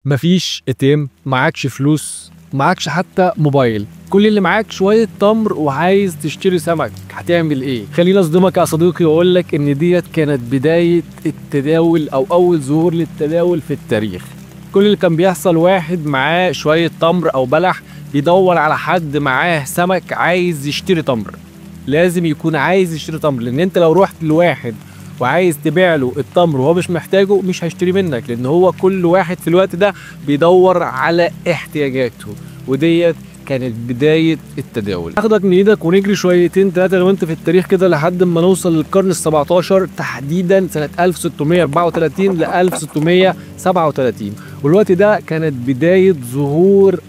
مفيش اتم، معكش فلوس، معكش حتى موبايل، كل اللي معاك شويه تمر وعايز تشتري سمك، هتعمل ايه؟ خليني اصدمك يا صديقي واقول لك ان ديت كانت بدايه التداول او اول ظهور للتداول في التاريخ. كل اللي كان بيحصل واحد معاه شويه تمر او بلح بيدور على حد معاه سمك عايز يشتري تمر. لازم يكون عايز يشتري تمر، لان انت لو رحت لواحد وعايز تبيع له التمر وهو مش محتاجه مش هيشتري منك، لان هو كل واحد في الوقت ده بيدور على احتياجاته. وديت كانت بداية التداول. اخدك من ايدك ونجري شويتين تلاتة لو انت في التاريخ كده لحد ما نوصل للقرن ال17 تحديدا سنة 1634 ل 1637، والوقت ده كانت بداية ظهور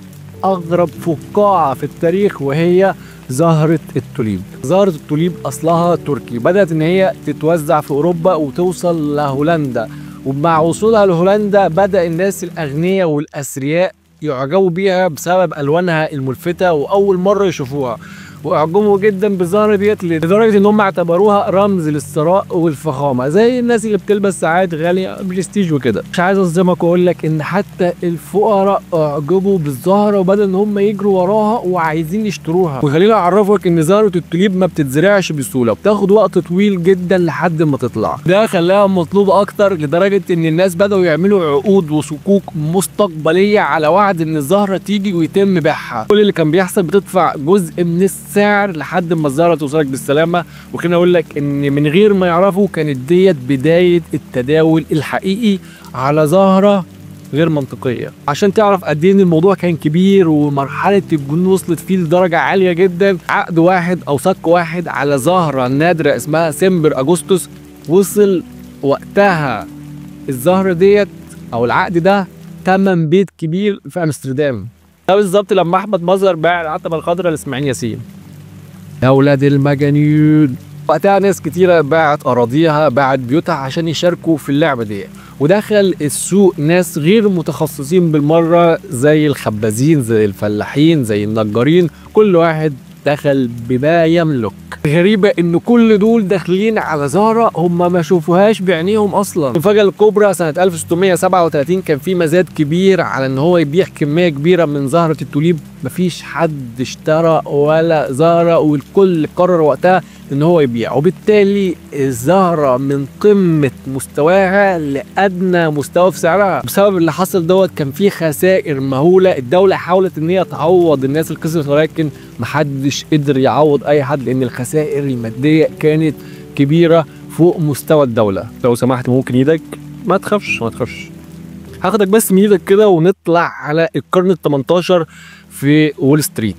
اغرب فقاعة في التاريخ وهي زهرة التوليب. زهرة التوليب أصلها تركي، بدأت إن هي تتوزع في أوروبا وتوصل لهولندا، ومع وصولها لهولندا بدأ الناس الأغنياء والأثرياء يعجبوا بيها بسبب ألوانها الملفتة وأول مرة يشوفوها، واعجبوا جدا بالزهره ديت لدرجه ان هم اعتبروها رمز للثراء والفخامه، زي الناس اللي بتلبس ساعات غاليه برستيج وكده. مش عايز اصدمك واقول لك ان حتى الفقراء اعجبوا بالزهره وبدأ ان هم يجروا وراها وعايزين يشتروها. وخليني اعرفك ان زهره التوليب ما بتتزرعش بسهوله، بتاخد وقت طويل جدا لحد ما تطلع. ده خلاها مطلوبه اكتر لدرجه ان الناس بدأوا يعملوا عقود وصكوك مستقبليه على وعد ان الزهره تيجي ويتم بيعها. كل اللي كان بيحصل بتدفع جزء من السعر لحد ما الزهره توصلك بالسلامه. وخليني اقول لك ان من غير ما يعرفوا كانت ديت بدايه التداول الحقيقي على زهره غير منطقيه. عشان تعرف قد ايه الموضوع كان كبير ومرحله الجنون وصلت فيه لدرجه عاليه جدا، عقد واحد او صك واحد على زهره نادره اسمها سمبر اغسطس وصل وقتها الزهره ديت او العقد ده تمن بيت كبير في امستردام. ده بالظبط لما احمد مظهر باع العتبه الخضراء لاسماعيل ياسين. يا ولاد المجانين، وقتها ناس كتيره باعت اراضيها، باعت بيوتها عشان يشاركوا في اللعبه دي، ودخل السوق ناس غير متخصصين بالمره زي الخبازين، زي الفلاحين، زي النجارين، كل واحد دخل بما يملك. غريبة ان كل دول داخلين على زهرة هم ما شوفوهاش بعينيهم اصلا. المفاجأة الكبرى سنة 1637 كان في مزاد كبير على ان هو يبيع كمية كبيرة من زهرة التوليب. مفيش حد اشترى ولا زهرة، والكل قرر وقتها ان هو يبيع، وبالتالي الزهرة من قمة مستواها لأدنى مستوى في سعرها. بسبب اللي حصل دوت كان في خسائر مهولة. الدولة حاولت ان هي تعوض الناس اللي خسرت، ولكن محدش قدر يعوض اي حد لان الخسائر المادية كانت كبيرة فوق مستوى الدولة. لو سمحت ممكن ايدك، ما تخافش ما تخافش، هاخدك بس من ايدك كده ونطلع على القرن ال18 في وول ستريت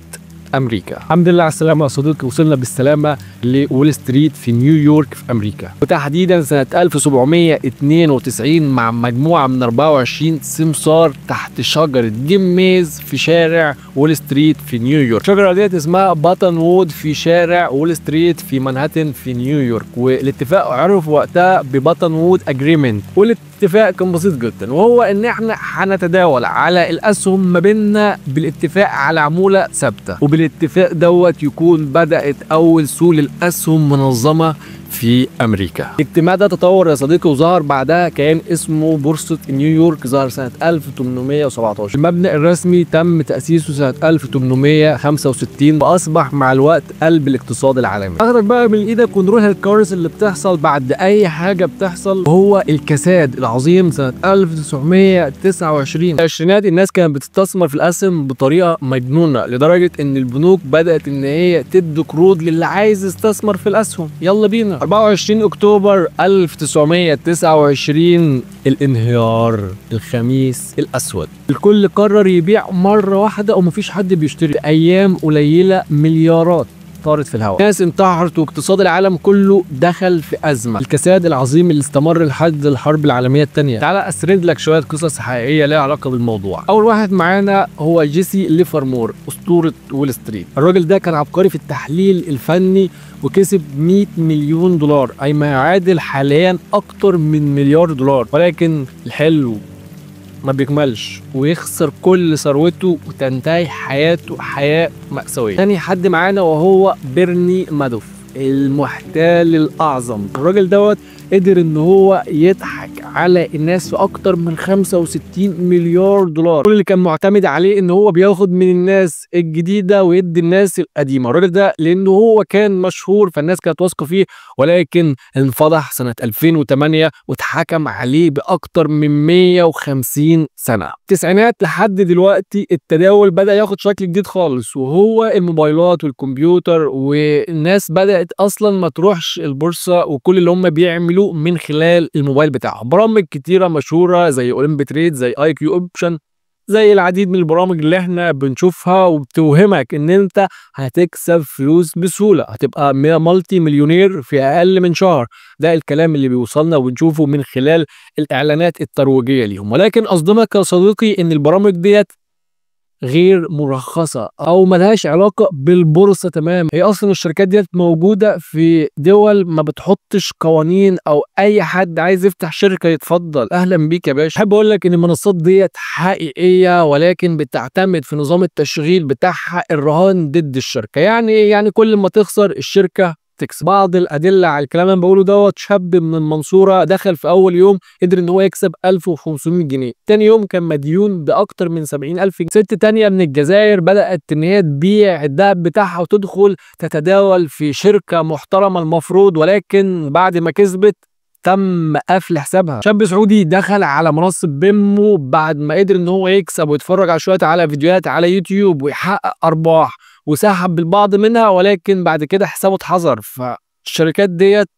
امريكا. الحمد لله على السلامه يا صديقي، وصلنا بالسلامه لول ستريت في نيويورك في امريكا، وتحديدا سنه 1792 مع مجموعه من 24 سمسار تحت شجره جميز في شارع وول ستريت في نيويورك. الشجره ديت اسمها باتن وود في شارع وول ستريت في مانهاتن في نيويورك، والاتفاق عرف وقتها بباتن وود اجريمنت. الاتفاق كان بسيط جدا، وهو ان احنا هنتداول على الاسهم ما بيننا بالاتفاق على عموله ثابته، وبالاتفاق دوت يكون بدات اول سوق للاسهم منظمه في امريكا. الاجتماع ده تطور يا صديقي وظهر بعدها كان اسمه بورصه نيويورك، ظهر سنه 1817. المبنى الرسمي تم تاسيسه سنه 1865 واصبح مع الوقت قلب الاقتصاد العالمي. اخدك بقى من ايدك ونروح للكوارث اللي بتحصل بعد اي حاجه بتحصل، وهو الكساد العظيم سنه 1929. في العشرينات الناس كانت بتستثمر في الاسهم بطريقه مجنونه لدرجه ان البنوك بدات ان هي تدي قروض للي عايز يستثمر في الاسهم. يلا بينا. 24 اكتوبر 1929 الانهيار، الخميس الاسود. الكل قرر يبيع مره واحده ومفيش حد بيشتري. ايام قليله مليارات طارت في الهواء، ناس انتحرت واقتصاد العالم كله دخل في ازمه. الكساد العظيم اللي استمر لحد الحرب العالميه الثانيه. تعالى اسرد لك شويه قصص حقيقيه ليها علاقه بالموضوع. اول واحد معانا هو جيسي ليفرمور، اسطوره وول ستريت. الراجل ده كان عبقري في التحليل الفني وكسب 100 مليون دولار، اي ما يعادل حاليا اكتر من مليار دولار، ولكن الحلو ما بيكملش ويخسر كل ثروته وتنتهي حياته حياة مأساوية. تاني حد معانا وهو بيرني مادوف، المحتال الأعظم. الراجل دوت قدر ان هو يضحك على الناس في اكتر من 65 مليار دولار. كل اللي كان معتمد عليه ان هو بياخد من الناس الجديده ويدي الناس القديمه. الراجل ده لانه هو كان مشهور فالناس كانت واثقه فيه، ولكن انفضح سنه 2008 واتحكم عليه باكتر من 150 سنه. التسعينات لحد دلوقتي التداول بدا ياخد شكل جديد خالص، وهو الموبايلات والكمبيوتر، والناس بدات اصلا ما تروحش البورصه، وكل اللي هم بيعملوه من خلال الموبايل بتاعهم. برامج كتيره مشهوره زي اولمبي تريد، زي اي كيو اوبشن، زي العديد من البرامج اللي احنا بنشوفها وبتوهمك ان انت هتكسب فلوس بسهوله، هتبقى مالتي مليونير في اقل من شهر. ده الكلام اللي بيوصلنا وبنشوفه من خلال الاعلانات الترويجيه ليهم. ولكن اصدمك يا صديقي ان البرامج ديت غير مرخصة أو ملهاش علاقة بالبورصة تمام. هي أصلا الشركات ديت موجودة في دول ما بتحطش قوانين، أو أي حد عايز يفتح شركة يتفضل أهلا بيك يا باشا. أحب أقول لك إن المنصات ديت حقيقية، ولكن بتعتمد في نظام التشغيل بتاعها الرهان ضد الشركة. يعني كل ما تخسر الشركة تكسب. بعض الادله على الكلام اللي انا بقوله دوت، شاب من المنصوره دخل في اول يوم قدر ان هو يكسب 1500 جنيه، تاني يوم كان مديون باكتر من 70,000 جنيه. ست تانيه من الجزائر بدات ان هي تبيع الذهب بتاعها وتدخل تتداول في شركه محترمه المفروض، ولكن بعد ما كسبت تم قفل حسابها. شاب سعودي دخل على منصه بيمو بعد ما قدر ان هو يكسب ويتفرج على شويه على فيديوهات على يوتيوب ويحقق ارباح، وسحب بالبعض منها، ولكن بعد كده حسابه اتحظر. فالشركات ديت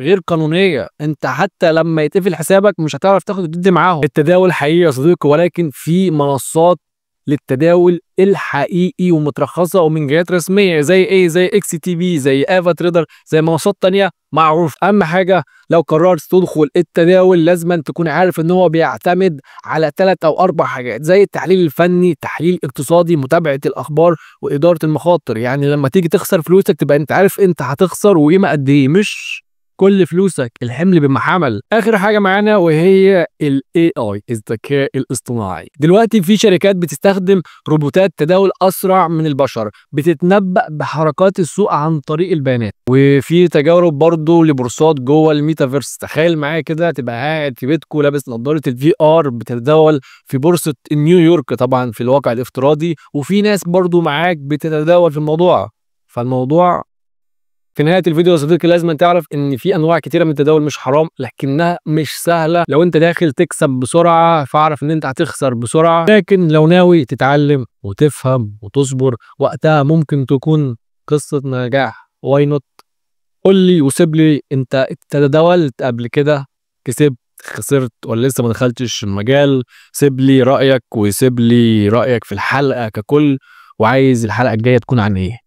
غير قانونيه، انت حتى لما يتقفل حسابك مش هتعرف تاخد وتدي معاهم. التداول حقيقي يا صديقي، ولكن في منصات للتداول الحقيقي ومترخصه ومن جهات رسميه زي ايه، زي اكس تي بي، زي افا تريدر، زي منصات تانيه معروف. اهم حاجه لو قررت تدخل التداول لازم تكون عارف ان هو بيعتمد على 3 أو 4 حاجات، زي التحليل الفني، تحليل اقتصادي، متابعه الاخبار، واداره المخاطر. يعني لما تيجي تخسر فلوسك تبقى انت عارف انت هتخسر وقيمه قد ايه، مش كل فلوسك الحمل بما حمل. اخر حاجه معانا وهي الاي اي، الذكاء الاصطناعي. دلوقتي في شركات بتستخدم روبوتات تداول اسرع من البشر، بتتنبأ بحركات السوق عن طريق البيانات. وفي تجارب برضه لبورصات جوه الميتافيرس. تخيل معايا كده تبقى قاعد في بيتكم لابس نظاره الفي ار بتتداول في بورصه نيويورك، طبعا في الواقع الافتراضي، وفي ناس برضه معاك بتتداول في الموضوع. فالموضوع في نهاية الفيديو يا صديقي لازم تعرف ان في انواع كتيرة من التداول مش حرام، لكنها مش سهلة. لو انت داخل تكسب بسرعة فاعرف ان انت هتخسر بسرعة، لكن لو ناوي تتعلم وتفهم وتصبر وقتها ممكن تكون قصة نجاح. واي نوت؟ قول لي وسيب لي، انت تداولت قبل كده؟ كسبت، خسرت، ولا لسه ما دخلتش المجال؟ سيب لي رأيك، وسيب لي رأيك في الحلقة ككل، وعايز الحلقة الجاية تكون عن ايه.